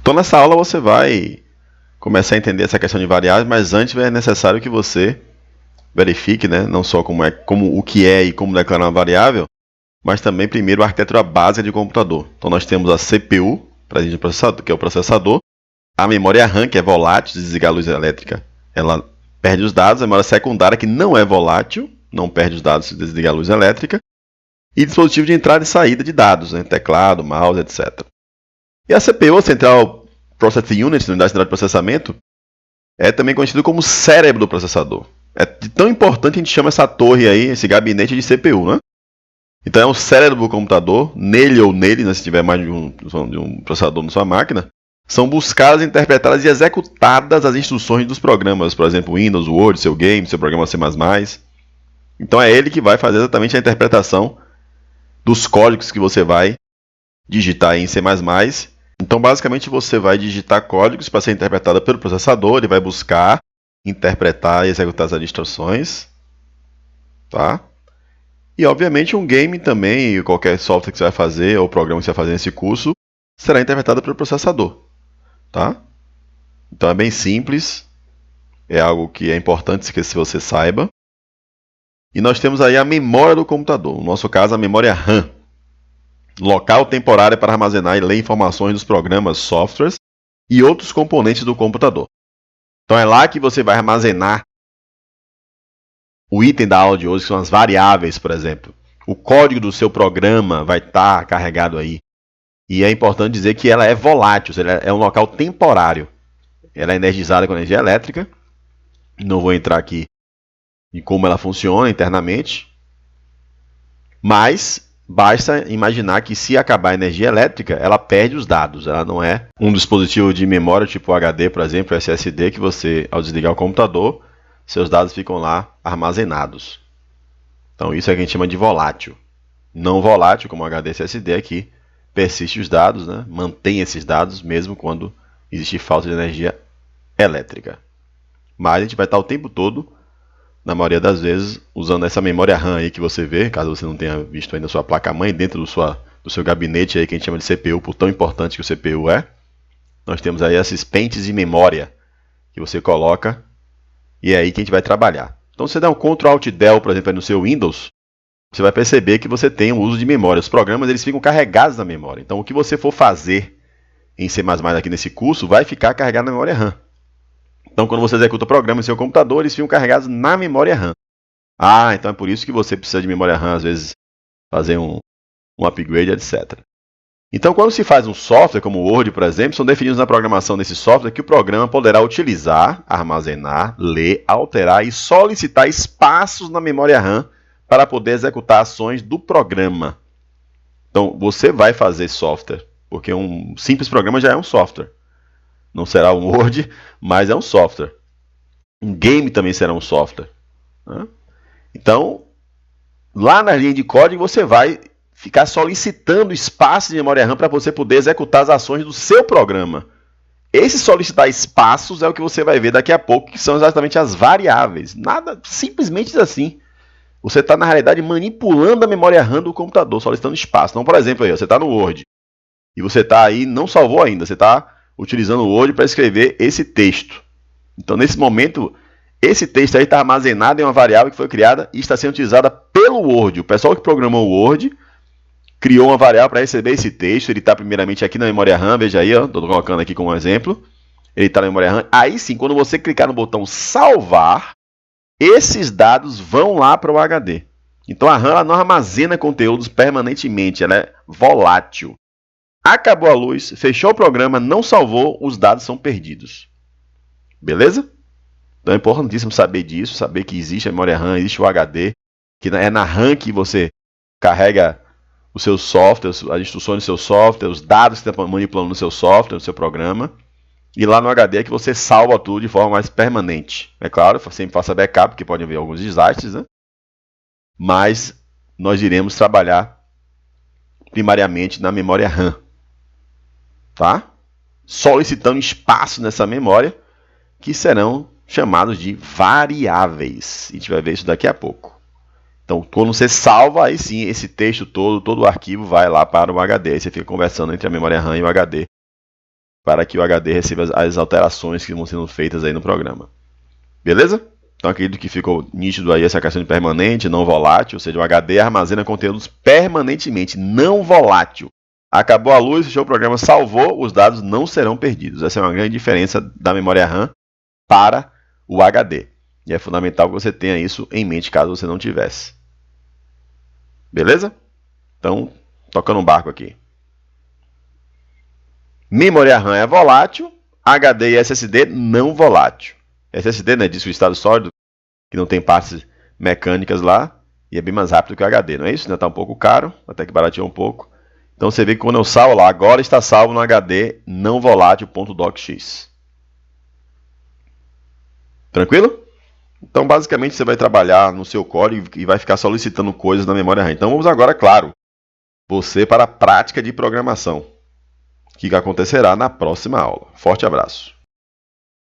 Então nessa aula você vai começar a entender essa questão de variáveis, mas antes é necessário que você verifique, né, não só como o que é e como declarar uma variável, mas também primeiro a arquitetura básica de computador. Então nós temos a CPU, que é o processador, a memória RAM, que é volátil, se desligar a luz elétrica, ela perde os dados, a memória secundária, que não é volátil, não perde os dados se desligar a luz elétrica, e dispositivo de entrada e saída de dados, né, teclado, mouse, etc. E a CPU, a Central Processing Unit, unidade central de processamento, é também conhecido como cérebro do processador. É de tão importante que a gente chama essa torre aí, esse gabinete de CPU, né? Então é o cérebro do computador, nele ou nele, né, se tiver mais de um processador na sua máquina, são buscadas, interpretadas e executadas as instruções dos programas, por exemplo, Windows, Word, seu game, seu programa C++. Então é ele que vai fazer exatamente a interpretação dos códigos que você vai digitar em C++. Então basicamente você vai digitar códigos para ser interpretada pelo processador, ele vai buscar, interpretar e executar as instruções, tá? E obviamente um game também, qualquer software que você vai fazer ou programa que você vai fazer nesse curso, será interpretado pelo processador, tá? Então é bem simples, é algo que é importante que você saiba. E nós temos aí a memória do computador, no nosso caso a memória RAM, local temporário para armazenar e ler informações dos programas, softwares e outros componentes do computador. Então é lá que você vai armazenar o item da aula de hoje, que são as variáveis, por exemplo. O código do seu programa vai estar carregado aí. E é importante dizer que ela é volátil, ela é um local temporário. Ela é energizada com energia elétrica. Não vou entrar aqui em como ela funciona internamente. Mas basta imaginar que se acabar a energia elétrica, ela perde os dados. Ela não é um dispositivo de memória tipo HD, por exemplo, SSD, que você, ao desligar o computador, seus dados ficam lá armazenados. Então isso é o que a gente chama de volátil. Não volátil, como o HD SSD aqui, persiste os dados, né? Mantém esses dados mesmo quando existe falta de energia elétrica. Mas a gente vai estar o tempo todo, na maioria das vezes, usando essa memória RAM aí que você vê, caso você não tenha visto ainda a sua placa-mãe, dentro do seu gabinete aí que a gente chama de CPU, por tão importante que o CPU é. Nós temos aí esses pentes de memória que você coloca e é aí que a gente vai trabalhar. Então, se você der um Ctrl Alt Del, por exemplo, aí no seu Windows, você vai perceber que você tem o uso de memória. Os programas eles ficam carregados na memória. Então, o que você for fazer em C++ aqui nesse curso vai ficar carregado na memória RAM. Então, quando você executa o programa em seu computador, eles ficam carregados na memória RAM. Ah, então é por isso que você precisa de memória RAM, às vezes, fazer um upgrade, etc. Então, quando se faz um software, como o Word, por exemplo, são definidos na programação desse software que o programa poderá utilizar, armazenar, ler, alterar e solicitar espaços na memória RAM para poder executar ações do programa. Então, você vai fazer software, porque um simples programa já é um software. Não será um Word, mas é um software. Um game também será um software, né? Então, lá na linha de código, você vai ficar solicitando espaço de memória RAM para você poder executar as ações do seu programa. Esse solicitar espaços é o que você vai ver daqui a pouco, que são exatamente as variáveis. Nada, simplesmente assim. Você está, na realidade, manipulando a memória RAM do computador, solicitando espaço. Então, por exemplo, aí, você está no Word e você está aí, não salvou ainda, você está utilizando o Word para escrever esse texto. Então, nesse momento, esse texto aí está armazenado em uma variável que foi criada e está sendo utilizada pelo Word. O pessoal que programou o Word criou uma variável para receber esse texto. Ele está primeiramente aqui na memória RAM, veja aí, estou colocando aqui como um exemplo. Ele está na memória RAM. Aí sim, quando você clicar no botão salvar, esses dados vão lá para o HD. Então a RAM ela não armazena conteúdos permanentemente, ela é volátil. Acabou a luz, fechou o programa, não salvou, os dados são perdidos. Beleza? Então é importantíssimo saber disso, saber que existe a memória RAM, existe o HD, que é na RAM que você carrega os seus softwares, as instruções do seu software, os dados que você está manipulando no seu software, no seu programa. E lá no HD é que você salva tudo de forma mais permanente. É claro, sempre faça backup, porque pode haver alguns desastres, né? Mas nós iremos trabalhar primariamente na memória RAM. Tá? Solicitando espaço nessa memória, que serão chamados de variáveis. A gente vai ver isso daqui a pouco. Então, quando você salva, aí sim, esse texto todo o arquivo vai lá para o HD. Aí você fica conversando entre a memória RAM e o HD para que o HD receba as alterações que vão sendo feitas aí no programa. Beleza? Então acredito que ficou nítido aí essa questão de permanente, não volátil, ou seja, o HD armazena conteúdos permanentemente, não volátil. Acabou a luz, fechou o programa, salvou, os dados não serão perdidos. Essa é uma grande diferença da memória RAM para o HD. E é fundamental que você tenha isso em mente caso você não tivesse. Beleza? Então, tocando um barco aqui. Memória RAM é volátil, HD e SSD não volátil. SSD, né, disco de estado sólido, que não tem partes mecânicas lá, e é bem mais rápido que o HD, não é isso? Está um pouco caro, até que barateou um pouco. Então você vê que quando eu salvo lá, agora está salvo no HD não volátil.docx. Tranquilo? Então basicamente você vai trabalhar no seu código e vai ficar solicitando coisas na memória RAM. Então vamos agora, claro, você para a prática de programação, que acontecerá na próxima aula. Forte abraço.